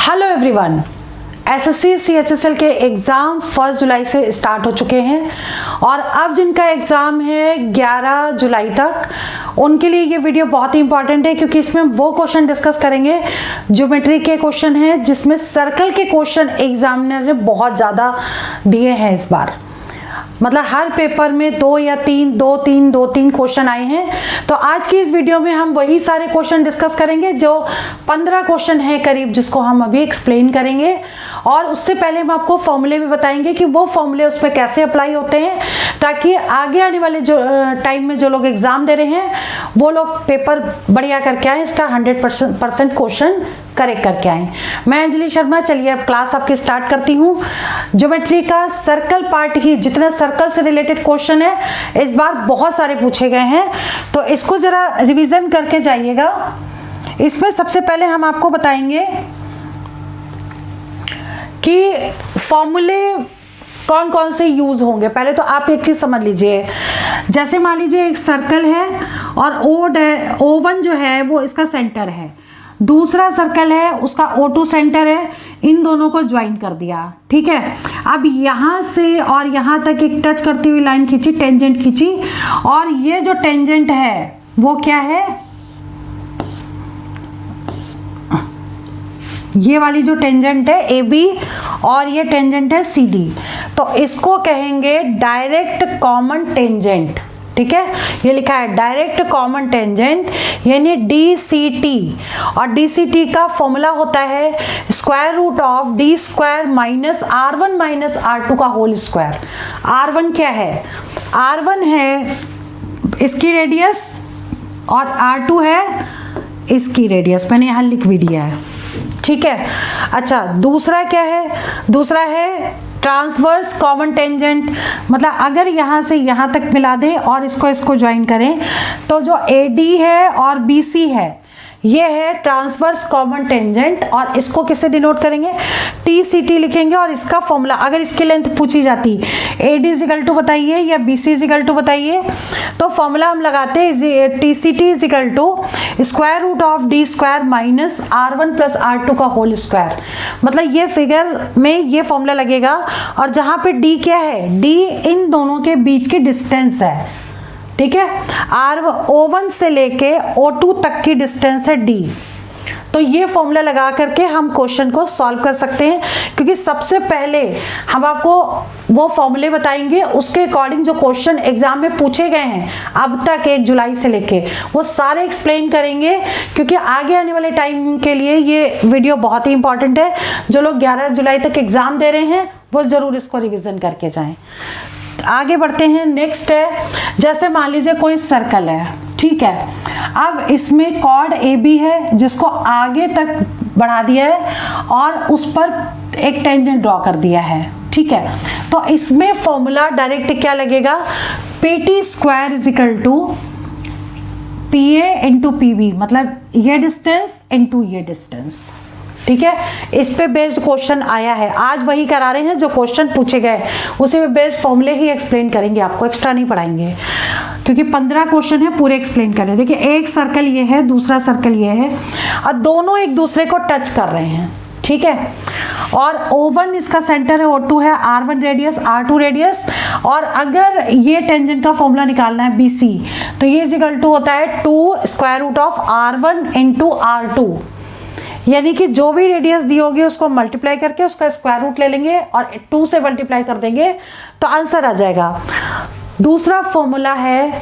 Hello everyone, SSC CHSL के exam 1 जुलाई से start हो चुके हैं और अब जिनका एग्ज़ाम है 11 जुलाई तक, उनके लिए ये वीडियो बहुत ही इंपॉर्टेंट है क्योंकि इसमें वो क्वेश्चन डिस्कस करेंगे, ज्योमेट्री के क्वेश्चन हैं जिसमें सर्कल के क्वेश्चन एग्जामिनर ने बहुत ज़्यादा दिए हैं इस बार। मतलब हर पेपर में दो तीन क्वेश्चन आए हैं। तो आज की इस वीडियो में हम वही सारे क्वेश्चन डिस्कस करेंगे जो 15 क्वेश्चन हैं करीब, जिसको हम अभी एक्सप्लेन करेंगे। और उससे पहले हम आपको फॉर्मूले भी बताएंगे कि वो फॉर्मूले उसमें कैसे अप्लाई होते हैं, ताकि आगे आने वाले जो टाइम में जो लोग एग्जाम दे रहे हैं वो लोग पेपर बढ़िया करके आए, इसका 100% क्वेश्चन करेक्ट करके आए। मैं अंजलि शर्मा, चलिए अब क्लास आपकी स्टार्ट करती हूँ। ज्योमेट्री का सर्कल पार्ट ही, जितने सर्कल से रिलेटेड क्वेश्चन है इस बार बहुत सारे पूछे गए हैं, तो इसको जरा रिवीजन करके जाइएगा। इसमें सबसे पहले हम आपको बताएंगे कि फॉर्मूले कौन कौन से यूज होंगे। पहले तो आप एक चीज समझ लीजिए, जैसे मान लीजिए एक सर्कल है और O1 जो है वो इसका सेंटर है, दूसरा सर्कल है उसका O2 सेंटर है, इन दोनों को ज्वाइन कर दिया, ठीक है। अब यहां से और यहां तक एक टच करती हुई लाइन खींची, टेंजेंट खींची, और ये जो टेंजेंट है वो क्या है, ये वाली जो टेंजेंट है AB और ये टेंजेंट है CD, तो इसको कहेंगे डायरेक्ट कॉमन टेंजेंट, ठीक है। ये लिखा है डायरेक्ट कॉमन टेंजेंट यानी DCT, और DCT का फॉर्मूला होता है square root of D square minus R1 minus R2 का होल स्क्वायर। R1 क्या है, R1 है इसकी रेडियस और R2 है इसकी रेडियस, मैंने यहाँ लिख भी दिया है, ठीक है। अच्छा, दूसरा क्या है, दूसरा है ट्रांसवर्स कॉमन टेंजेंट, मतलब अगर यहाँ से यहाँ तक मिला दें और इसको ज्वाइन करें तो जो AD है और BC है ये है ट्रांसवर्स कॉमन टेंजेंट, और इसको किससे डिनोट करेंगे, TCT लिखेंगे। और इसका फॉर्मूला, अगर इसकी लेंथ पूछी जाती AD इजिकल टू बताइए या BC इजिकल टू बताइए, तो फॉर्मूला हम लगाते हैं TCT is equal to square root of D square minus R1 plus R2 का होल स्क्वायर। मतलब ये फिगर में ये फॉर्मूला लगेगा, और जहाँ पे D क्या है, D इन दोनों के बीच की डिस्टेंस है, ठीक है। O1 से लेके O2 तक की डिस्टेंस है D। तो ये फॉर्मूला लगा करके हम क्वेश्चन को सॉल्व कर सकते हैं, क्योंकि सबसे पहले हम आपको वो फॉर्मूले बताएंगे, उसके अकॉर्डिंग जो क्वेश्चन एग्जाम में पूछे गए हैं अब तक 1 जुलाई से लेके, वो सारे एक्सप्लेन करेंगे, क्योंकि आगे आने वाले टाइम के लिए ये वीडियो बहुत ही इंपॉर्टेंट है। जो लोग 11 जुलाई तक एग्जाम दे रहे हैं वो जरूर इसको रिविजन करके जाएं। आगे बढ़ते हैं। नेक्स्ट है, जैसे मान लीजिए कोई सर्कल है, ठीक है। अब इसमें कॉर्ड AB है जिसको आगे तक बढ़ा दिया है और उस पर एक टेंजेंट ड्रॉ कर दिया है, ठीक है। तो इसमें फॉर्मूला डायरेक्ट क्या लगेगा, PT square is equal to PA into PB, मतलब ये डिस्टेंस इंटू ये डिस्टेंस, ठीक है। इस पे बेस्ड क्वेश्चन आया है, आज वही करा रहे हैं जो क्वेश्चन पूछे गए, उसी पे बेस्ड फॉर्मूले ही एक्सप्लेन करेंगे, आपको एक्स्ट्रा नहीं पढ़ाएंगे, क्योंकि 15 क्वेश्चन है पूरे एक्सप्लेन करें। देखिए एक सर्कल ये है, दूसरा सर्कल ये है, और दोनों एक दूसरे को टच कर रहे हैं, ठीक है। और O1 इसका सेंटर है, O2 है, R1 रेडियस, R2 रेडियस, और अगर ये टेंजेंट का फॉर्मूला निकालना है BC, तो ये इक्वल टू होता है 2 square root of R1 into R2, यानी कि जो भी रेडियस दी होगी उसको मल्टीप्लाई करके उसका स्क्वायर रूट ले लेंगे और 2 से मल्टीप्लाई कर देंगे तो आंसर आ जाएगा। दूसरा फॉर्मूला है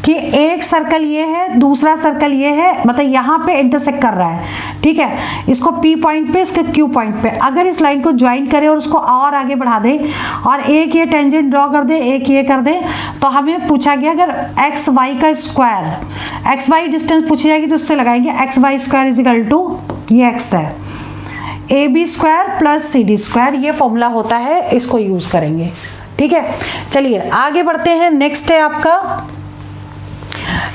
कि एक सर्कल ये है, दूसरा सर्कल ये है, मतलब यहाँ पे इंटरसेक्ट कर रहा है, ठीक है। इसको P पॉइंट पे, इसके Q पॉइंट पे, अगर इस लाइन को ज्वाइन करें और उसको और आगे बढ़ा दे और एक ये टेंजेंट ड्रॉ कर दे, एक ये कर दे, तो हमें पूछा गया अगर XY का स्क्वायर, XY डिस्टेंस पूछी जाएगी तो उससे लगाएंगे XY स्क्वायर इजिकल टू ये X है, AB square plus CD square, ये फॉर्मूला होता है, इसको यूज करेंगे, ठीक है। चलिए आगे बढ़ते हैं। नेक्स्ट है आपका,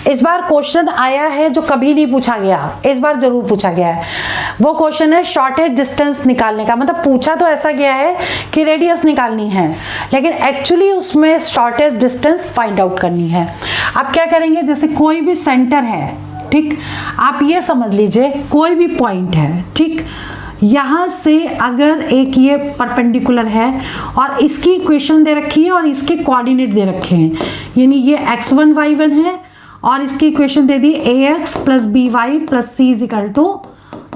इस बार क्वेश्चन आया है जो कभी नहीं पूछा गया, इस बार जरूर पूछा गया है। वो क्वेश्चन है शॉर्टेज डिस्टेंस निकालने का, मतलब पूछा तो ऐसा गया है कि रेडियस निकालनी है, लेकिन एक्चुअली उसमें शॉर्टेज डिस्टेंस फाइंड आउट करनी है। आप क्या करेंगे, जैसे कोई भी सेंटर है, ठीक, आप ये समझ लीजिए कोई भी पॉइंट है, ठीक, यहाँ से अगर एक ये परपेंडिकुलर है और इसकी इक्वेशन दे रखी है और इसके कोऑर्डिनेट दे रखे हैं, यानी ये x1 y1 है और इसकी इक्वेशन दे दी ax plus B Y plus C is equal to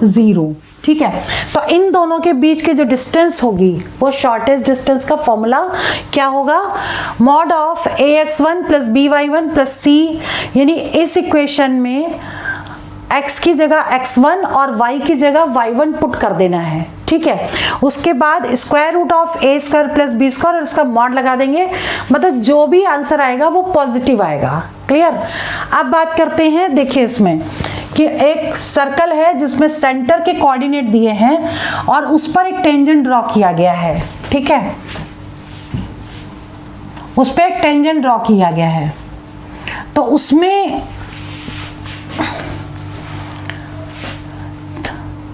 0, ठीक है। तो इन दोनों के बीच के जो डिस्टेंस होगी वो शॉर्टेस्ट डिस्टेंस का फॉर्मूला क्या होगा, mod of ax1 plus by1 plus C, यानी इस इक्वेशन में x की जगह x1 और y की जगह y1 पुट कर देना है, ठीक है। उसके बाद square root of a square plus B square और इसका मॉड लगा देंगे, मतलब जो भी आंसर आएगा वो पॉजिटिव आएगा। क्लियर। अब बात करते हैं, देखिए इसमें कि एक सर्कल है जिसमें सेंटर के कोऑर्डिनेट दिए हैं और उस पर एक टेंजेंट ड्रॉ किया गया है, ठीक है, उस पर एक टेंजेंट ड्रॉ किया गया है। तो उसमें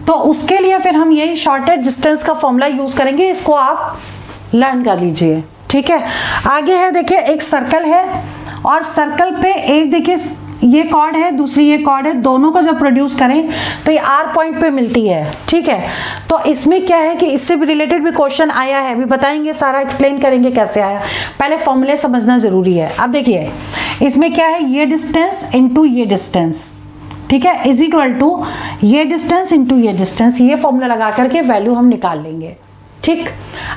तो उसके लिए फिर हम यही शॉर्टेस्ट डिस्टेंस का फॉर्मूला यूज करेंगे, इसको आप लर्न कर लीजिए, ठीक है। आगे है, देखिए एक सर्कल है और सर्कल पे एक देखिए ये कॉर्ड है, दूसरी ये कॉर्ड है, दोनों को जब प्रोड्यूस करें तो ये आर पॉइंट पे मिलती है, ठीक है। तो इसमें क्या है कि इससे भी रिलेटेड भी क्वेश्चन आया है, अभी बताएंगे, सारा एक्सप्लेन करेंगे कैसे आया, पहले फॉर्मूले समझना जरूरी है। अब देखिए इसमें क्या है, ये डिस्टेंस इंटू ये डिस्टेंस, ठीक है, इज इक्वल टू ये डिस्टेंस इंटू ये डिस्टेंस, ये फॉर्मूला लगा करके वैल्यू हम निकाल लेंगे, ठीक।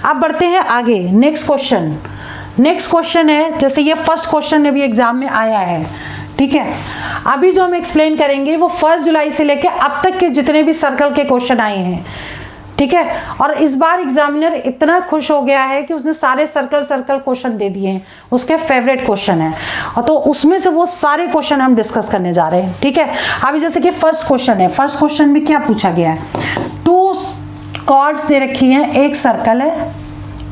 अब बढ़ते हैं आगे, नेक्स्ट क्वेश्चन। नेक्स्ट क्वेश्चन है, जैसे ये फर्स्ट क्वेश्चन अभी एग्जाम में आया है, ठीक है। अभी जो हम एक्सप्लेन करेंगे वो 1 जुलाई से लेके अब तक के जितने भी सर्कल के क्वेश्चन आए हैं, ठीक है। और इस बार एग्जामिनर इतना खुश हो गया है कि उसने सारे सर्कल क्वेश्चन दे दिए हैं, उसके फेवरेट क्वेश्चन है, और तो उसमें से वो सारे क्वेश्चन हम डिस्कस करने जा रहे हैं, ठीक है। अभी जैसे कि फर्स्ट क्वेश्चन है, फर्स्ट क्वेश्चन में क्या पूछा गया है, 2 कॉर्ड्स दे रखी हैं, एक सर्कल है,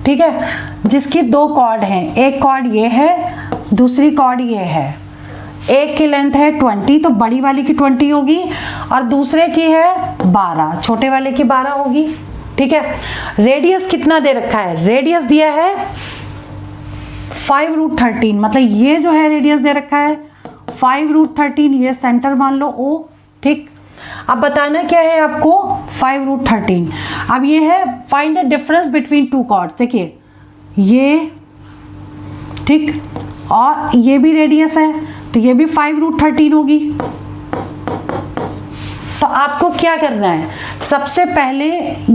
ठीक है, जिसकी 2 कॉर्ड हैं, एक कॉर्ड ये है, दूसरी कॉर्ड ये है, एक की लेंथ है 20, तो बड़ी वाली की 20 होगी और दूसरे की है 12, छोटे वाले की 12 होगी, ठीक है। रेडियस कितना दे रखा है, रेडियस दिया है 5√13, मतलब ये जो है रेडियस दे रखा है 5√13, ये सेंटर मान लो O, ठीक। अब बताना क्या है आपको, 5√13। अब ये है find the difference between 2 chords, देखिए ये, ठीक, और ये भी रेडियस है, तो ये भी 5√13 होगी। तो आपको क्या करना है, सबसे पहले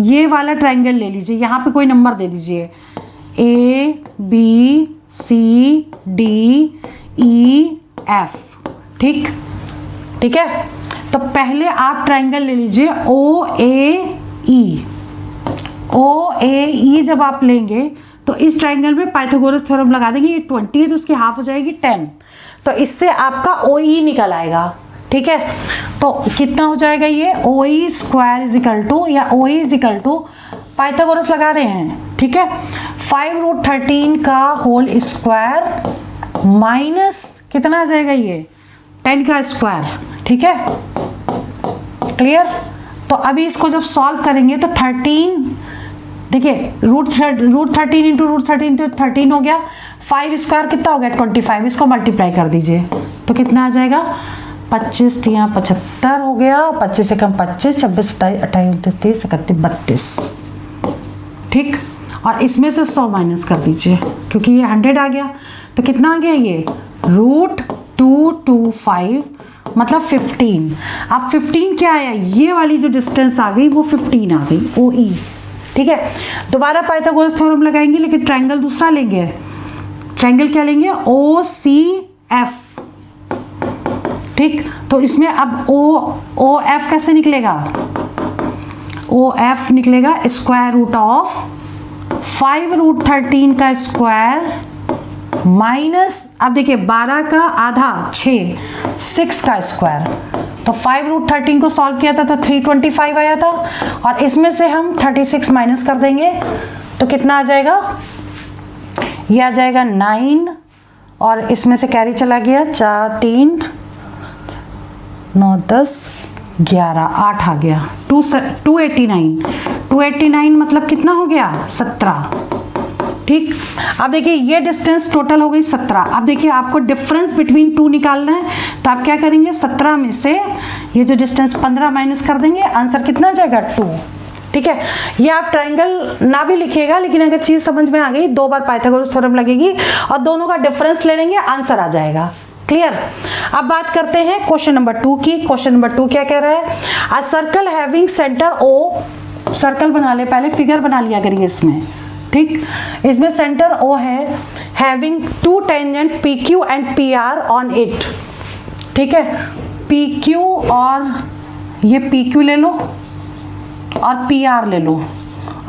ये वाला ट्रायंगल ले लीजिए, यहाँ पे कोई नंबर दे दीजिए, A B C D E F, ठीक, ठीक है। तो पहले आप ट्रायंगल ले लीजिए OAE। OAE जब आप लेंगे तो इस ट्रायंगल में पाइथागोरस थ्योरम लगा देंगे, ये 20 है तो उसकी हाफ हो जाएगी 10, तो इससे आपका OE निकल आएगा, ठीक है। तो कितना हो जाएगा ये, OE square is equal to, या OE is equal to, Pythagoras लगा रहे हैं, ठीक है, 5√13 का होल स्क्वायर माइनस कितना आ जाएगा ये 10 का स्क्वायर, ठीक है, क्लियर। तो अभी इसको जब सॉल्व करेंगे तो 13, देखिए √13 इंटू √13 तो 13 हो गया, 5 स्क्वायर कितना हो गया 25, इसको मल्टीप्लाई कर दीजिए तो कितना आ जाएगा 25 या 75 हो गया, 25 से कम 25, 26 27 28 29 30 31 32, ठीक। और इसमें से 100 माइनस कर दीजिए क्योंकि ये 100 आ गया, तो कितना आ गया ये √225, मतलब 15। अब 15 क्या आया, ये वाली जो डिस्टेंस आ गई वो 15 आ गई OE, ठीक है। दोबारा पाइथागोरस थ्योरम लगाएंगे लेकिन ट्रायंगल दूसरा लेंगे, ट्रायंगल क्या लेंगे OCF, ठीक। तो इसमें अब OF कैसे निकलेगा, OF निकलेगा स्क्वायर रूट ऑफ 5√13 का स्क्वायर माइनस, अब देखिए 12 का आधा 6 का स्क्वायर, तो 5√13 को सॉल्व किया था तो 325 आया था, और इसमें से हम 36 माइनस कर देंगे तो कितना आ जाएगा, ये आ जाएगा 9, और इसमें से कैरी चला गया 4 3 9 10 11 8 आ गया, 289 मतलब कितना हो गया 17, ठीक। अब देखिए ये डिस्टेंस टोटल हो गई 17। अब देखिए आपको डिफरेंस बिटवीन 2 निकालना है, तो आप क्या करेंगे 17 में से ये जो डिस्टेंस 15 माइनस कर देंगे, आंसर कितना आ जाएगा 2, ठीक है। ये आप ट्रायंगल ना भी लिखिएगा, लेकिन अगर चीज समझ में आ गई 2 बार पाइथागोरस थ्योरम लगेगी और दोनों का डिफरेंस ले लेंगे, आंसर आ जाएगा। क्लियर। अब बात करते हैं क्वेश्चन नंबर 2 की। क्वेश्चन नंबर 2 क्या कह रहा है? A circle having centre O, circle बना ले, पहले फिगर बना लिया करिए इसमें, ठीक। इसमें सेंटर ओ है, having 2 tangent P Q and P R on it, ठीक है। पी क्यू और ये पी क्यू ले लो और पी आर ले लो,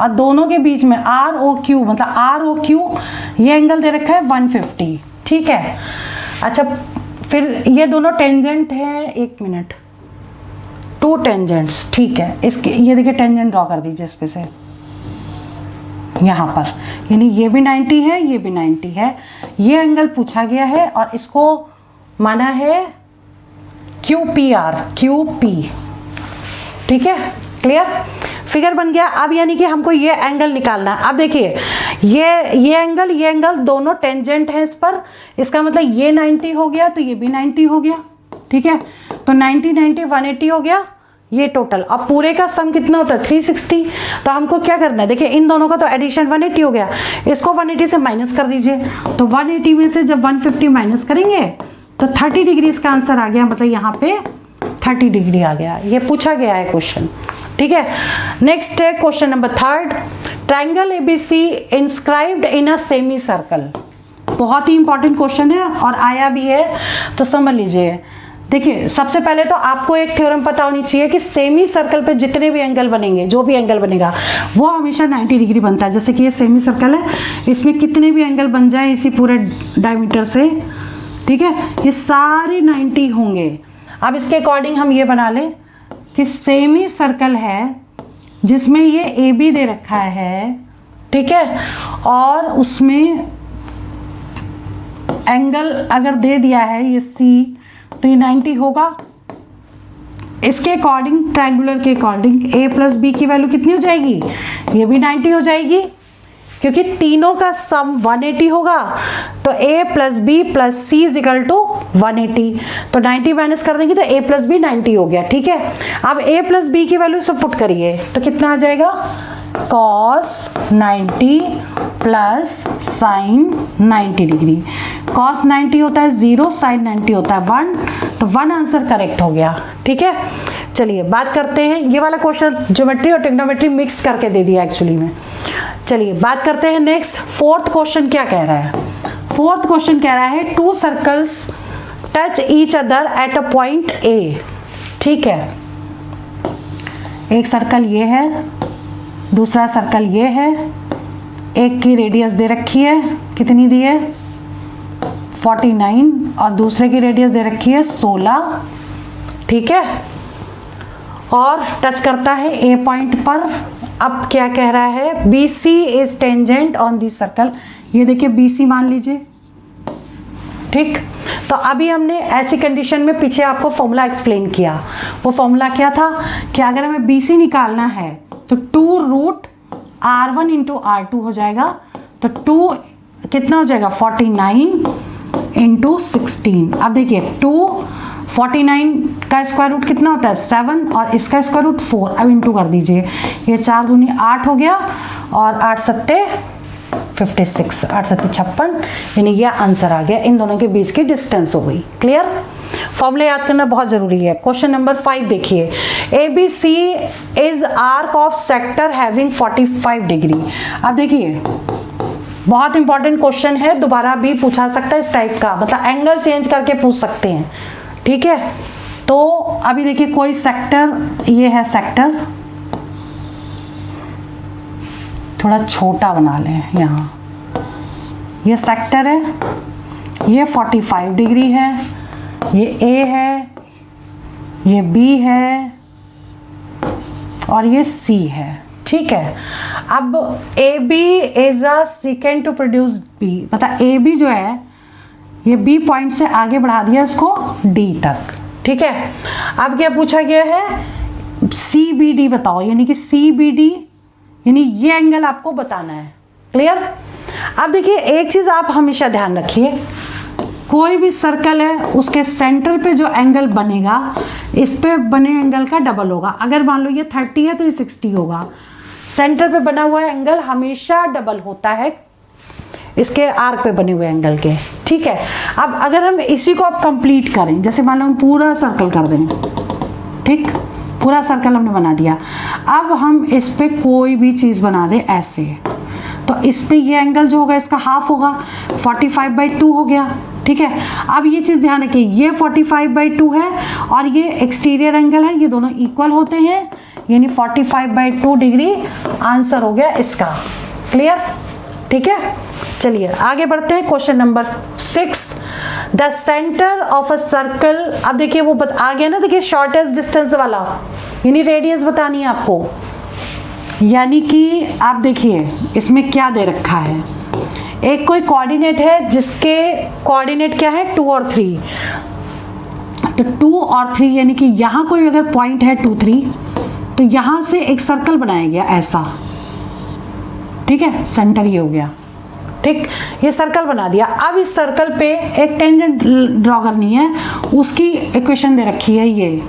और दोनों के बीच में आर ओ क्यू, मतलब आर ओ क्यू ये एंगल दे रखा है 150, ठीक है। अच्छा, फिर ये दोनों टेंजेंट है, 1 मिनट, 2 टेंजेंट्स, ठीक है। इसके ये देखिए टेंजेंट ड्रॉ कर दीजिए इस पे से यहाँ पर, यानी ये भी 90 है, ये भी 90 है। ये एंगल पूछा गया है और इसको माना है QPR, QP, ठीक है। क्लियर, फिगर बन गया। अब यानी कि हमको ये एंगल निकालना है। अब देखिए ये एंगल दोनों टेंजेंट है इस पर, इसका मतलब ये 90 हो गया तो ये भी 90 हो गया, ठीक है। तो 90 90 180 हो गया ये टोटल। अब पूरे का सम कितना होता है? 360। तो हमको क्या करना है? देखिए इन दोनों का तो एडिशन 180 हो गया, इसको 180 से माइनस कर दीजिए। तो 180 में से जब 150 माइनस करेंगे तो 30 डिग्री इसका आंसर आ गया, मतलब यहाँ पे 30 डिग्री आ गया। ये पूछा गया है क्वेश्चन, ठीक है। नेक्स्ट है question number 3। Triangle ABC inscribed in a semi circle. बहुत ही इंपॉर्टेंट क्वेश्चन है और आया भी है, तो समझ लीजिए। देखिए सबसे पहले तो आपको एक थ्योरम पता होनी चाहिए कि सेमी सर्कल पे जितने भी एंगल बनेंगे, जो भी एंगल बनेगा वो हमेशा 90 डिग्री बनता है। जैसे कि ये सेमी सर्कल है, इसमें कितने भी एंगल बन जाए इसी पूरे डायमीटर से, ठीक है, ये सारे 90 होंगे। अब इसके अकॉर्डिंग हम ये बना लें कि सेमी सर्कल है जिसमें ये ए बी दे रखा है, ठीक है, और उसमें एंगल अगर दे दिया है ये सी, तो ये 90 होगा। इसके अकॉर्डिंग, ट्रायंगुलर के अकॉर्डिंग ए प्लस बी की वैल्यू कितनी हो जाएगी? ये भी 90 हो जाएगी, क्योंकि तीनों का सम 180 होगा। तो a plus B plus C is equal to 180। तो 90 माइनस कर देंगे तो a प्लस बी 90 हो गया, ठीक है। अब a प्लस बी की वैल्यू सब पुट करिए तो कितना आ जाएगा? cos 90 plus sign 90 degree. cos 90 होता है 0, साइन 90 होता है 1, तो 1 आंसर करेक्ट हो गया, ठीक है। चलिए बात करते हैं, ये वाला क्वेश्चन ज्योमेट्री और ट्रिग्नोमेट्री मिक्स करके दे दिया एक्चुअली में। चलिए बात करते हैं नेक्स्ट। 4th क्वेश्चन क्या कह रहा है? 4th क्वेश्चन कह रहा है 2 circles touch each other at a point A, ठीक है। एक सर्कल ये है, दूसरा सर्कल ये है, एक की रेडियस दे रखी है, कितनी दी है? 49, और दूसरे की रेडियस दे रखी है 16, ठीक है, और टच करता है ए पॉइंट पर। अब क्या कह रहा है? B C is tangent on this circle. ये देखिए बी सी मान लीजिए, ठीक। तो अभी हमने ऐसी कंडीशन में पीछे आपको फॉर्मूला एक्सप्लेन किया। वो फॉर्मूला क्या था कि अगर हमें बी सी निकालना है तो 2√R1 इंटू R2 हो जाएगा। तो 2 कितना हो जाएगा? 49 इंटू 16। अब देखिए 49 का स्क्वायर रूट कितना होता है? 7, और इसका स्क्वायर रूट 4। अब इंटू कर दीजिए, ये 4 दूनी 8 हो गया, और 8 सत्ते 56, 8 सत्ते 56, यानी ये आंसर आ गया। इन दोनों के बीच की डिस्टेंस हो गई। क्लियर? फॉर्मूला याद करना बहुत जरूरी है। क्वेश्चन नंबर 5 देखिए, A B C is arc of sector having 45 degree. अब देखिए बहुत इंपॉर्टेंट क्वेश्चन है, दोबारा भी पूछा सकता है इस टाइप का, मतलब एंगल चेंज करके पूछ सकते हैं, ठीक है। तो अभी देखिए कोई सेक्टर, ये है सेक्टर, थोड़ा छोटा बना लें यहाँ, ये सेक्टर है, ये 45 डिग्री है, ये ए है, ये बी है, और ये सी है, ठीक है। अब A B is a secant to produce B, मतलब ए बी जो है ये बी पॉइंट से आगे बढ़ा दिया इसको डी तक, ठीक है। अब क्या पूछा गया है? सी बी डी बताओ, यानी कि सी बी डी, यानी ये एंगल आपको बताना है। क्लियर? अब देखिए एक चीज आप हमेशा ध्यान रखिए, कोई भी सर्कल है उसके सेंटर पे जो एंगल बनेगा इस पे बने एंगल का डबल होगा। अगर मान लो ये 30 है तो ये 60 होगा, सेंटर पे बना हुआ एंगल हमेशा डबल होता है इसके आर्क पे बने हुए एंगल के, ठीक है। अब अगर हम इसी को अब कंप्लीट करें, जैसे मान लो हम पूरा सर्कल कर दें, ठीक, पूरा सर्कल हमने बना दिया। अब हम इस पे कोई भी चीज़ बना दें ऐसे, तो इस पे ये एंगल जो होगा इसका हाफ होगा, 45/2 हो गया, ठीक है। अब ये चीज़ ध्यान रखिए, ये 45/2 है और ये एक्सटीरियर एंगल है, ये दोनों इक्वल होते हैं, यानी 45/2 डिग्री आंसर हो गया इसका। क्लियर, ठीक है। चलिए आगे बढ़ते हैं। Question number 6, the centre of a circle. अब देखिए वो आ गया ना, देखिए शॉर्टेस्ट डिस्टेंस वाला, यानी रेडियस बतानी है आपको। यानी कि आप देखिए इसमें क्या दे रखा है, एक कोई कोऑर्डिनेट है जिसके कोऑर्डिनेट क्या है 2 और 3, तो 2 और 3 यानी कि यहाँ कोई अगर पॉइंट है 2, 3, तो यहाँ से एक सर्कल बनाया गया ऐसा, ठीक है, सेंटर ये हो गया, ठीक, ये सर्कल बना दिया। अब इस सर्कल पे एक टेंजेंट ड्रॉ करनी है, उसकी इक्वेशन दे रखी है ये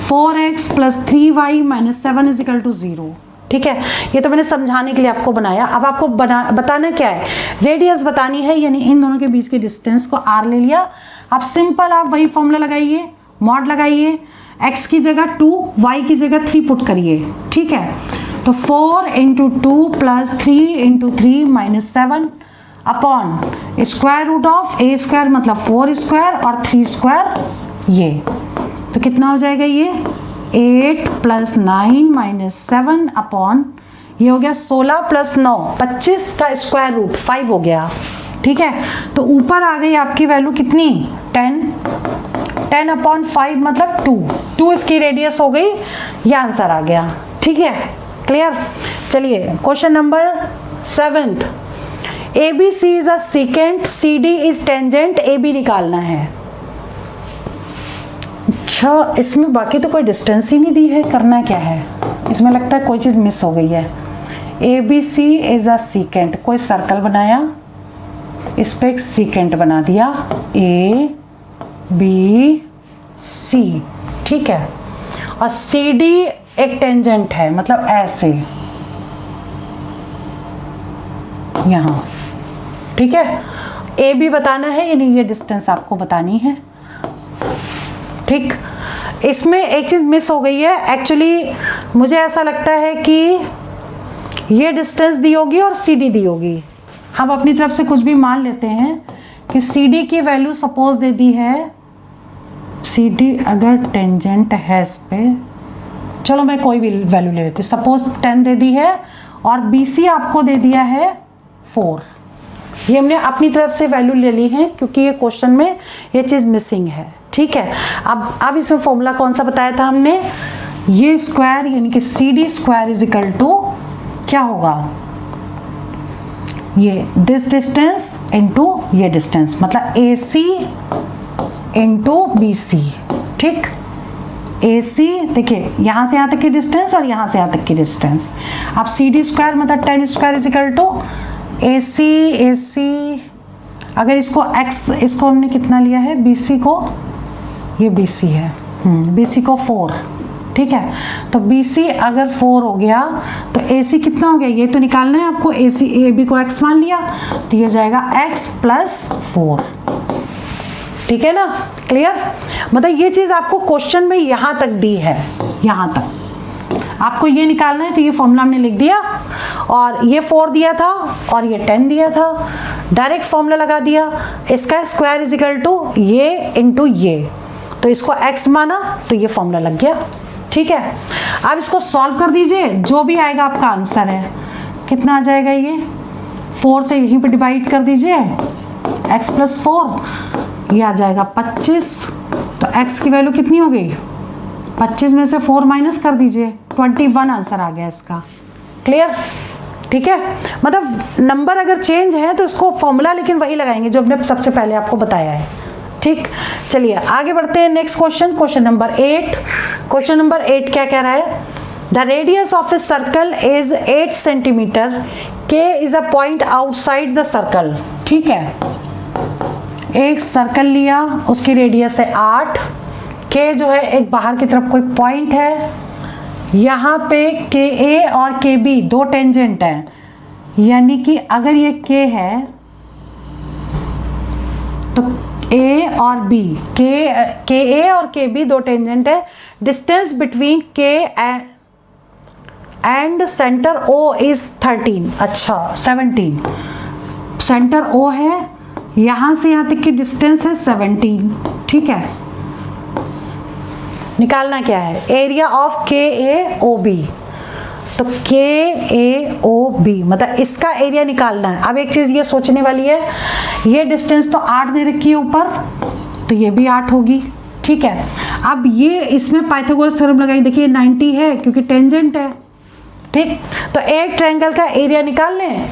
4x + 3y - 7 = 0, ठीक है। ये तो मैंने समझाने के लिए आपको बनाया। अब आपको बताना क्या है, रेडियस बतानी है, यानी इन दोनों के बीच के डिस्टेंस को r ले लिया। अब सिंपल आप वही फॉर्मूला लगाइए, मॉड लगाइए, x की जगह 2, y की जगह 3 पुट करिए, ठीक है। तो 4 × 2 + 3 × 3 - 7 अपॉन √a² मतलब 4² और 3² ये, तो कितना हो जाएगा ये 8 + 9 - 7 अपॉन ये हो गया 16 + 9 25 का स्क्वायर रूट 5 हो गया, ठीक है। तो ऊपर आ गई आपकी वैल्यू कितनी 10/5 मतलब 2 इसकी रेडियस हो गई, ये आंसर आ गया, ठीक है। क्लियर। चलिए question number 7, ABC is a second, CD is tangent, AB निकालना है। अच्छा, इसमें बाकी तो कोई डिस्टेंस ही नहीं दी है, करना क्या है, इसमें लगता है कोई चीज़ मिस हो गई है। ABC इज अ सेकेंड, कोई सर्कल बनाया, इस पे एक सेकेंड बना दिया ABC, ठीक है, और CD एक टेंजेंट है, मतलब ऐसे यहाँ, ठीक है। AB बताना है, यानी ये डिस्टेंस आपको बतानी है, ठीक। इसमें एक चीज़ मिस हो गई है, एक्चुअली मुझे ऐसा लगता है कि ये डिस्टेंस दी होगी और CD दी होगी। हम अपनी तरफ से कुछ भी मान लेते हैं कि CD की वैल्यू सपोज दे दी है, CD अगर टेंजेंट है इस पे, चलो मैं कोई भी वैल्यू ले लेती हूँ, सपोज 10 दे दी है और BC आपको दे दिया है 4, ये हमने अपनी तरफ से वैल्यू ले ली है क्योंकि ये क्वेश्चन में ये चीज़ मिसिंग है, ठीक है। अब इसमें फॉर्मूला कौन सा बताया था हमने, ये स्क्वायर यानी कि CD² = क्या होगा, ये दिस डिस्टेंस इनटू ये डिस्टेंस, मतलब AC × BC, ठीक। AC देखिए यहाँ से यहाँ तक की डिस्टेंस और यहाँ से यहाँ तक की डिस्टेंस। अब CD² मतलब 10² = AC अगर इसको x, इसको हमने कितना लिया है BC को, ये BC है, BC को 4, ठीक है। तो BC अगर 4 हो गया तो AC कितना हो गया, ये तो निकालना है आपको, AB को x मान लिया तो ये जाएगा x + 4, ठीक है ना। क्लियर, मतलब ये चीज़ आपको क्वेश्चन में यहाँ तक दी है, यहाँ तक आपको ये निकालना है, तो ये फॉर्मूला हमने लिख दिया और ये 4 दिया था और ये 10 दिया था, डायरेक्ट फॉर्मूला लगा दिया, इसका स्क्वायर = ये × ये, तो इसको x माना तो ये फॉर्मूला लग गया, ठीक है। अब इसको सॉल्व कर दीजिए, जो भी आएगा आपका आंसर है, कितना आ जाएगा, ये 4 से यहीं पे डिवाइड कर दीजिए, x + 4 ये आ जाएगा 25, तो x की वैल्यू कितनी हो गई, 25 में से 4 माइनस कर दीजिए, 21 आंसर आ गया इसका। क्लियर, ठीक है। मतलब नंबर अगर चेंज है तो इसको फॉर्मूला लेकिन वही लगाएंगे जो हमने सबसे पहले आपको बताया है, ठीक। चलिए आगे बढ़ते हैं, next question, question number 8। Question number 8 क्या कह रहा है, the radius of a circle is 8 centimetre, K is a point outside the circle, ठीक है। एक सर्कल लिया, उसकी रेडियस है 8, K जो है एक बाहर की तरफ कोई पॉइंट है, यहाँ पे के ए और के बी दो टेंजेंट हैं, यानी कि अगर ये के है तो ए और बी, के ए और के बी दो टेंजेंट है। डिस्टेंस बिटवीन के एंड सेंटर ओ इज 13, अच्छा 17। सेंटर ओ है, यहां से यहां तक की डिस्टेंस है 17, ठीक है। निकालना क्या है, एरिया ऑफ के ए ओ बी। तो के ए ओ बी मतलब इसका एरिया निकालना है। अब एक चीज ये सोचने वाली है, ये डिस्टेंस तो 8 दे रखी है ऊपर, तो ये भी 8 होगी, ठीक है। अब ये इसमें पाइथागोरस थ्योरम लगाई, देखिए 90 है क्योंकि टेंजेंट है, ठीक। तो एक ट्रायंगल का एरिया निकाल लें,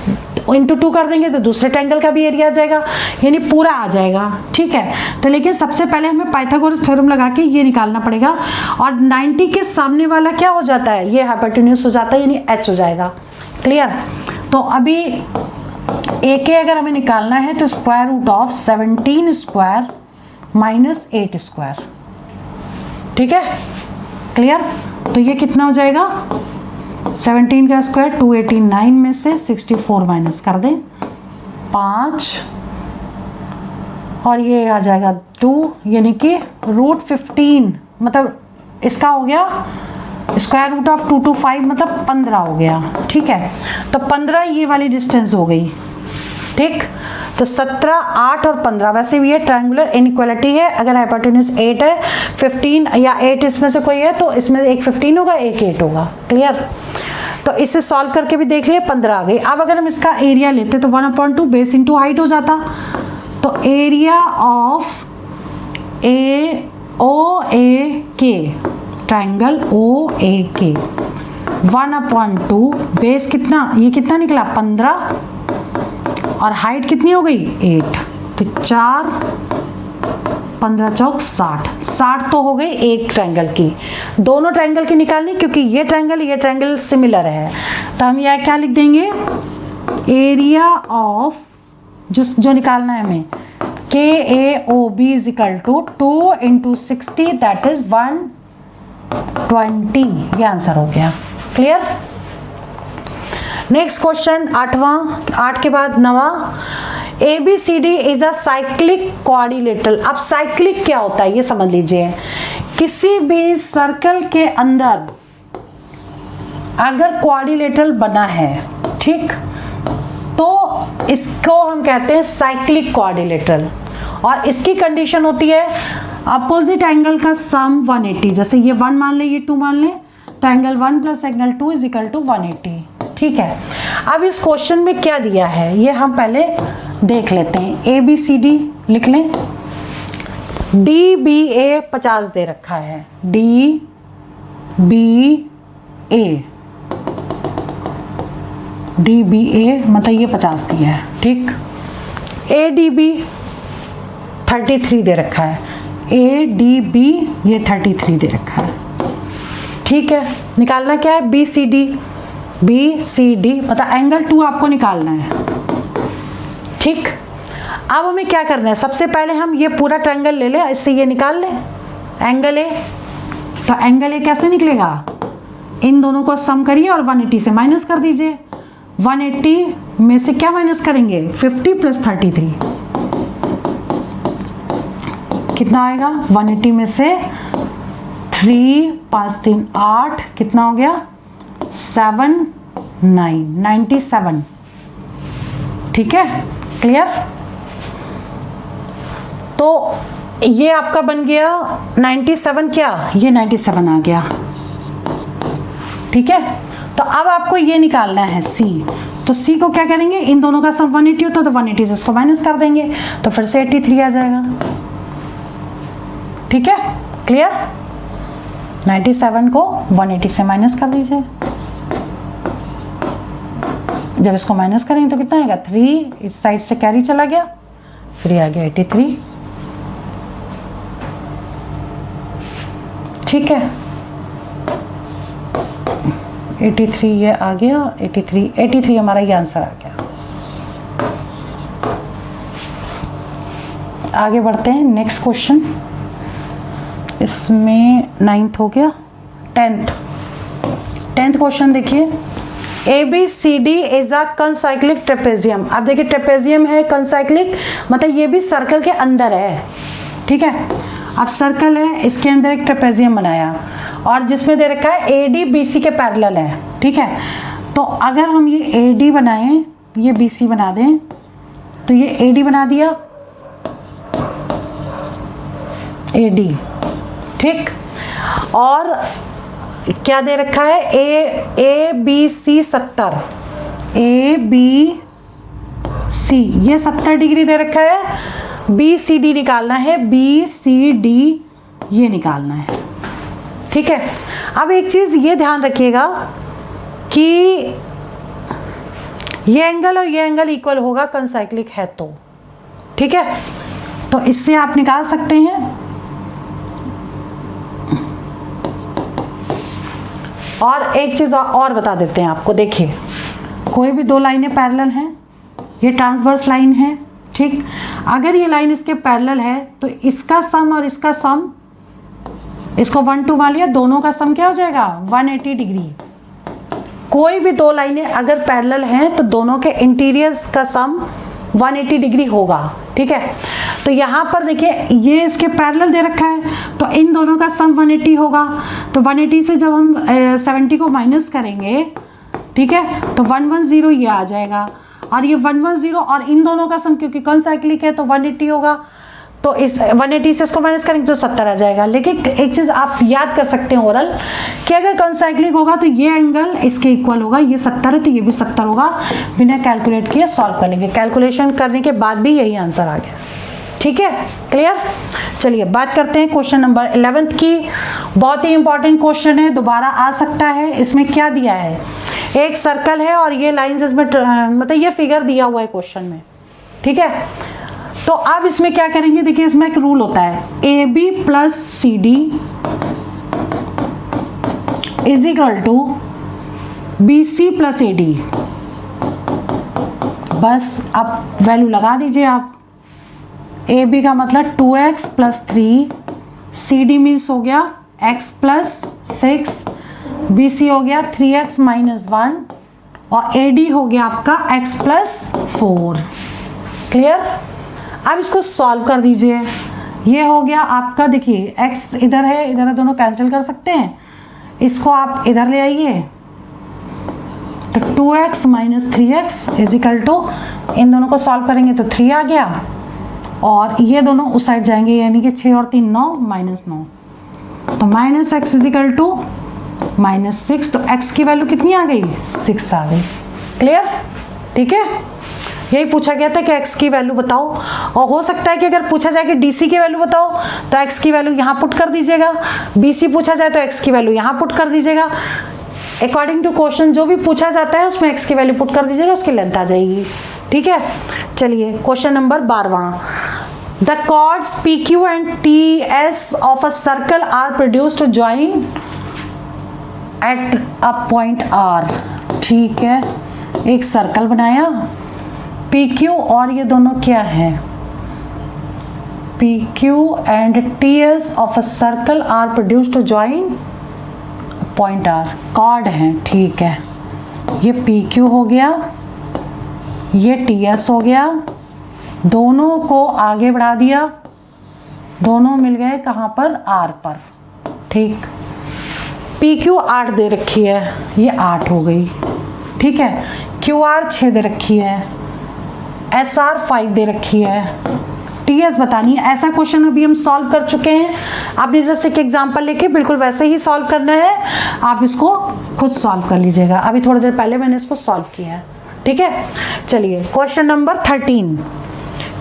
इंटू 2 कर देंगे तो दूसरे ट्रायंगल का भी एरिया आ जाएगा, यानी पूरा आ जाएगा, ठीक है। तो लेकिन सबसे पहले हमें पाइथागोरस थ्योरम लगा के ये निकालना पड़ेगा। और 90 के सामने वाला क्या हो जाता है, ये हाइपोटेन्यूज हो जाता है, यानी h हो जाएगा, क्लियर। तो अभी ए के अगर हमें निकालना है तो square root of 17 square minus 8 square, ठीक है, क्लियर। तो ये कितना हो जाएगा, 17 का स्क्वायर 289 में से 64 माइनस कर दें 5, और ये आ जाएगा 2, यानी कि रूट 15 मतलब इसका हो गया स्क्वायर रूट ऑफ 225 मतलब 15 हो गया, ठीक है। तो 15 ये वाली डिस्टेंस हो गई, ठीक। तो 17, 8 और 15, वैसे भी ये ट्रायंगुलर इनइक्वालिटी है। अगर हाइपोटेन्यूज 8 है, 15 या 8 इसमें से कोई है तो इसमें एक 15 होगा, एक 8 होगा, क्लियर। तो इसे सॉल्व करके भी देख लिए, 15 आ गई। अब अगर हम इसका एरिया लेते तो 1/2 बेस इंटू हाइट हो जाता। तो एरिया ऑफ ए ओ ए के, ट्रायंगल ओ ए के 1/2 बेस कितना, ये कितना निकला 15, और हाइट कितनी हो गई 8, तो 4 15 चौक 60 तो हो गई एक ट्रायंगल की। दोनों ट्रायंगल की निकालनी, क्योंकि ये ट्रायंगल सिमिलर है, तो हम यह क्या लिख देंगे, एरिया ऑफ जो निकालना है हमें, के A O B is equal to 2 × 60 that is 120, ये आंसर हो गया, क्लियर। नेक्स्ट क्वेश्चन 8 के बाद 9, ABCD is a cyclic quadrilateral. अब साइक्लिक क्या होता है ये समझ लीजिए। किसी भी सर्कल के अंदर अगर क्वाड्रिलेटरल बना है, ठीक, तो इसको हम कहते हैं साइक्लिक क्वाड्रिलेटरल। और इसकी कंडीशन होती है अपोजिट एंगल का सम 180। जैसे ये 1 मान ले, ये 2 मान ले, तो एंगल 1 + एंगल 2 = 180, ठीक है। अब इस क्वेश्चन में क्या दिया है ये हम पहले देख लेते हैं। ABCD लिख लें, DBA 50 दे रखा है, DBA मतलब ये 50 दिया है, ठीक। ADB 33 दे रखा है, ADB ये 33 दे रखा है, ठीक है। निकालना क्या है, BCD मतलब एंगल 2 आपको निकालना है, ठीक। अब हमें क्या करना है, सबसे पहले हम ये पूरा ट्रायंगल ले लें, इससे ये निकाल लें एंगल ए। तो एंगल ए कैसे निकलेगा, इन दोनों को सम करिए और 180 से माइनस कर दीजिए। 180 में से क्या माइनस करेंगे, 50 + 33 कितना आएगा, 180 में से 3 5 3 8 कितना हो गया, 7 9 97, ठीक है, क्लियर। तो ये आपका बन गया 97, क्या ये 97 आ गया, ठीक है। तो अब आपको ये निकालना है C। तो C को क्या करेंगे, इन दोनों का सम 180 होता है तो 180 से इसको माइनस कर देंगे, तो फिर से 83 आ जाएगा, ठीक है, क्लियर। 97 को 180 से माइनस कर दीजिए। जब इसको माइनस करेंगे तो कितना आएगा, 3 इस साइड से कैरी चला गया, फिर ये आ गया 83, ठीक है। 83 ये आ गया, 83 हमारा ये आंसर आ गया। आगे बढ़ते हैं, नेक्स्ट क्वेश्चन। इसमें 9th हो गया, 10th। 10th क्वेश्चन देखिए, ABCD इज अ कंसाइक्लिक ट्रेपेजियम। अब देखिए ट्रेपेजियम है कंसाइक्लिक, मतलब ये भी सर्कल के अंदर है, ठीक है। अब सर्कल है, इसके अंदर एक ट्रेपेजियम बनाया और जिसमें दे रखा है AD BC के पैरेलल है, ठीक है। तो अगर हम ये AD बनाएं, ये BC बना दें, तो ये AD बना दिया, AD, ठीक। और क्या दे रखा है, ABC 70, ABC ये 70 डिग्री दे रखा है, BCD निकालना है, BCD ये निकालना है, ठीक है। अब एक चीज ये ध्यान रखिएगा कि ये एंगल और ये एंगल इक्वल होगा कंसाइक्लिक है तो, ठीक है। तो इससे आप निकाल सकते हैं। और एक चीज और बता देते हैं आपको, देखिए कोई भी दो लाइनें पैरेलल हैं, ये ट्रांसवर्स लाइन है, ठीक। अगर ये लाइन इसके पैरेलल है तो इसका सम और इसका सम, इसको 1 2 मान लिया, दोनों का सम क्या हो जाएगा 180 डिग्री। कोई भी दो लाइनें अगर पैरेलल हैं तो दोनों के इंटीरियर्स का सम 180 डिग्री होगा, ठीक है। तो यहाँ पर देखिए ये इसके पैरेलल दे रखा है, तो इन दोनों का सम 180 होगा। तो 180 से जब हम 70 को माइनस करेंगे, ठीक है, तो 110 ये आ जाएगा, और ये 110 और इन दोनों का सम क्योंकि कंसाइक्लिक है तो 180 होगा। तो इस 180 से इसको माइनस करेंगे तो 70 आ जाएगा। लेकिन एक चीज आप याद कर सकते हैं ओरल, कि अगर कंसाइक्लिक होगा तो ये एंगल इसके इक्वल होगा, ये 70 है तो ये भी 70 होगा। बिना कैलकुलेट किए सॉल्व कर लेंगे, कैलकुलेशन करने के बाद भी यही आंसर आ गया, ठीक है, क्लियर। चलिए बात करते हैं क्वेश्चन नंबर 11 की। बहुत ही इंपॉर्टेंट क्वेश्चन है, दोबारा आ सकता है। इसमें क्या दिया है, एक सर्कल है और ये लाइंस इसमें मतलब ये फिगर दिया हुआ है क्वेश्चन में, ठीक है। तो अब इसमें क्या करेंगे, देखिए इसमें एक रूल होता है, AB plus CD is equal to BC plus AD। बस अब वैल्यू लगा दीजिए आप। AB का मतलब 2x प्लस 3, CD मीन्स हो गया x प्लस 6, BC हो गया 3x माइनस 1 और AD हो गया आपका x प्लस 4। क्लियर। अब इसको सॉल्व कर दीजिए। ये हो गया आपका, देखिए x इधर है, इधर दोनों कैंसिल कर सकते हैं, इसको आप इधर ले आइए, तो 2x minus 3x is equal to, इन दोनों को सॉल्व करेंगे तो 3 आ गया, और ये दोनों उस साइड जाएंगे, यानी कि 6 और 3 9 माइनस 9, तो minus x is equal to minus 6। तो x की वैल्यू कितनी आ गई, 6 आ गई। क्लियर, ठीक है। यही पूछा गया था कि x की वैल्यू बताओ, और हो सकता है कि अगर पूछा जाए कि DC की वैल्यू बताओ तो x की वैल्यू यहाँ पुट कर दीजिएगा, BC पूछा जाए तो x की वैल्यू यहाँ पुट कर दीजिएगा। अकॉर्डिंग टू क्वेश्चन जो भी पूछा जाता है उसमें x की वैल्यू पुट कर दीजिएगा, उसकी लेंथ आ जाएगी, ठीक है। चलिए question number 12। The chords PQ and TS of a circle are produced join at a point R। ठीक है, एक सर्कल बनाया, PQ और ये दोनों क्या है, PQ and TS of a circle are produced to join point R। Chord है, ठीक है। ये PQ हो गया, ये TS हो गया, दोनों को आगे बढ़ा दिया, दोनों मिल गए कहाँ पर, R पर, ठीक। PQ 8 दे रखी है, ये 8 हो गई, ठीक है। QR 6 दे रखी है, SR 5 दे रखी है, TS बतानी है। ऐसा क्वेश्चन अभी हम सॉल्व कर चुके हैं, आपने जस्ट एक एग्जांपल लेके बिल्कुल वैसे ही सॉल्व करना है, आप इसको खुद सॉल्व कर लीजिएगा। अभी थोड़ी देर पहले मैंने इसको सॉल्व किया है, ठीक है। चलिए क्वेश्चन नंबर 13।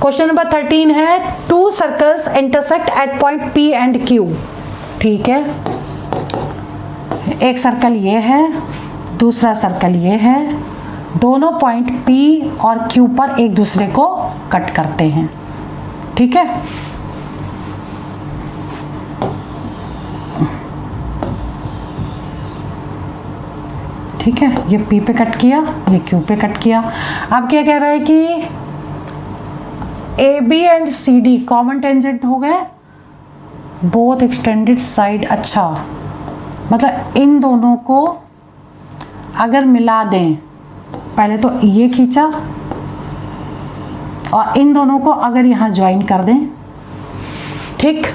क्वेश्चन नंबर 13 है, 2 circles intersect at point P and Q। ठीक है, एक सर्कल ये है, दूसरा सर्कल ये है, दोनों पॉइंट P और Q पर एक दूसरे को कट करते हैं, ठीक है। ठीक है, ये P पे कट किया, ये Q पे कट किया। अब क्या कह रहा है कि AB and CD common tangent हो गए, बोथ एक्सटेंडेड साइड। अच्छा, मतलब इन दोनों को अगर मिला दें, पहले तो ये खींचा और इन दोनों को अगर यहाँ ज्वाइन कर दें, ठीक,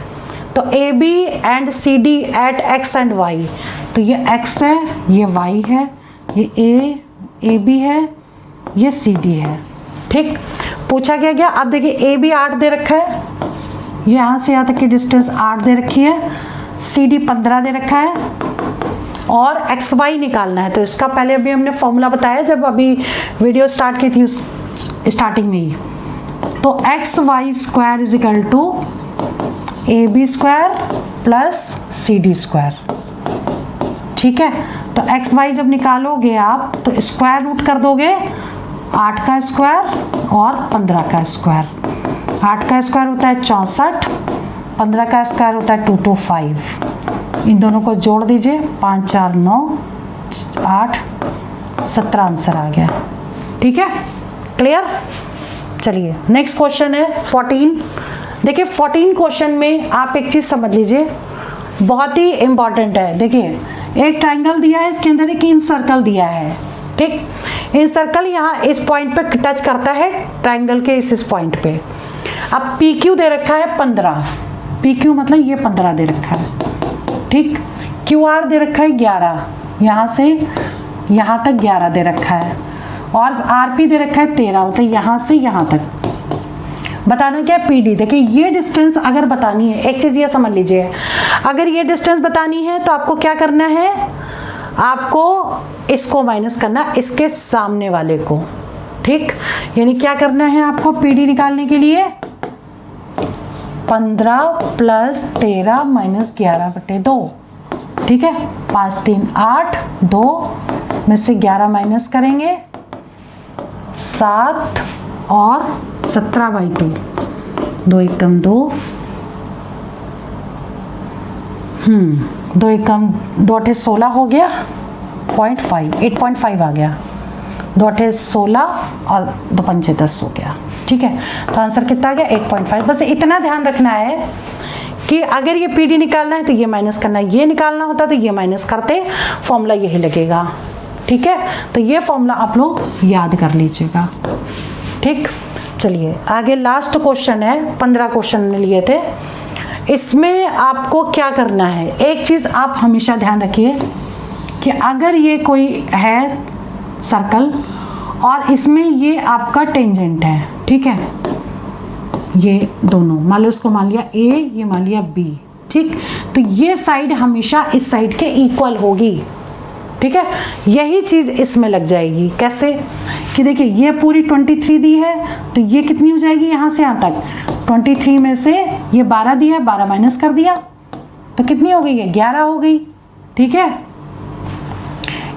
तो A B and C D at X and Y, तो ये एक्स है, ये वाई है, ये ए बी है, ये सी डी है, ठीक। पूछा गया अब देखिए ए बी 8 दे रखा है, यहाँ से यहाँ तक की डिस्टेंस 8 दे रखी है, सी डी 15 दे रखा है और एक्स वाई निकालना है। तो इसका पहले अभी हमने फॉर्मूला बताया जब अभी वीडियो स्टार्ट की थी उस स्टार्टिंग में ही। तो X Y square is equal to A B square plus C D square, ठीक है। तो एक्स वाई जब निकालोगे आप तो स्क्वायर रूट कर दोगे 8 का स्क्वायर और 15 का स्क्वायर। 8 का स्क्वायर होता है 64, 15 का स्क्वायर होता है 225। इन दोनों को जोड़ दीजिए, 5 4 9 8 17 आंसर आ गया, ठीक है, क्लियर। चलिए नेक्स्ट क्वेश्चन है 14। देखिए 14 क्वेश्चन में आप एक चीज समझ लीजिए, बहुत ही इंपॉर्टेंट है। देखिए एक ट्राइंगल दिया है, इसके अंदर एक इन सर्कल दिया है, ठीक। इन सर्कल यहाँ इस पॉइंट पे टच करता है ट्राइंगल के इस पॉइंट पे। अब पी क्यू दे रखा है 15, पी क्यू मतलब ये 15 दे रखा है, ठीक। क्यू आर दे रखा है 11, यहाँ से यहाँ तक 11 दे रखा है और आर पी दे रखा है 13, मतलब यहाँ से यहाँ तक। बताना क्या है पी डी। देखिए ये डिस्टेंस अगर बतानी है, एक चीज़ ये समझ लीजिए, अगर ये डिस्टेंस बतानी है तो आपको क्या करना है, आपको इसको माइनस करना, इसके सामने वाले को, ठीक। यानी क्या करना है आपको पी डी निकालने के लिए 15 प्लस 13 माइनस 11/2, ठीक है। 5 3 8, 2 में से 11 माइनस करेंगे 7 और 17/2, 2 एकम 2, 2 एकम 2 अठे 16 हो गया, 0.5 8.5 आ गया, 2 अठे 16 और 2 पंचे 10 हो गया, ठीक है। तो आंसर कितना आ गया 8.5। बस इतना ध्यान रखना है कि अगर ये पी डी निकालना है तो ये माइनस करना है, ये निकालना होता तो ये माइनस करते, फॉर्मूला यही लगेगा, ठीक है। तो ये फॉर्मूला आप लोग याद कर लीजिएगा, ठीक। चलिए आगे लास्ट क्वेश्चन है, 15 क्वेश्चन लिए थे। इसमें आपको क्या करना है, एक चीज आप हमेशा ध्यान रखिए कि अगर ये कोई है सर्कल और इसमें ये आपका टेंजेंट है, ठीक है, ये दोनों मान लो, इसको मान लिया ए, ये मान लिया बी, ठीक। तो ये साइड हमेशा इस साइड के इक्वल होगी, ठीक है। यही चीज इसमें लग जाएगी। कैसे कि देखिए ये पूरी 23 दी है तो ये कितनी हो जाएगी, यहाँ से यहाँ तक 23 में से ये 12 दिया है, 12 माइनस कर दिया तो कितनी हो गई है 11 हो गई, ठीक है।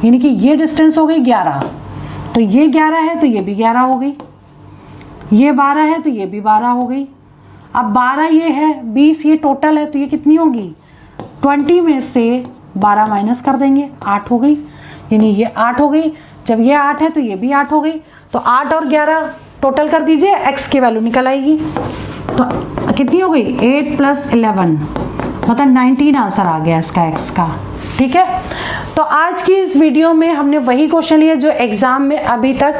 यानी कि ये डिस्टेंस हो गई 11, तो ये 11 है तो ये भी 11 हो गई, ये 12 है तो ये भी 12 हो गई। अब 12 ये है, 20 ये टोटल है, तो ये कितनी होगी 20 में से 12 माइनस कर देंगे, 8 हो गई। यानी ये 8 हो गई, जब ये 8 है तो ये भी 8 हो गई, तो 8 और 11 टोटल कर दीजिए, x की वैल्यू निकल आएगी। तो कितनी हो गई 8 + 11 मतलब 19 आंसर आ गया इसका x का, ठीक है। तो आज की इस वीडियो में हमने वही क्वेश्चन लिए जो एग्जाम में अभी तक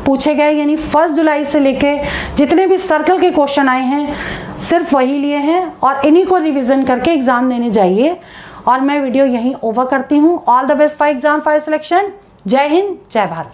पूछे गए, यानी 1 जुलाई से लेके जितने भी सर्कल के क्वेश्चन आए हैं सिर्फ वही लिए हैं और इन्हीं को रिवीजन करके एग्जाम देने जाइए। और मैं वीडियो यहीं ओवर करती हूँ। All the best for exam for selection. जय हिंद, जय भारत।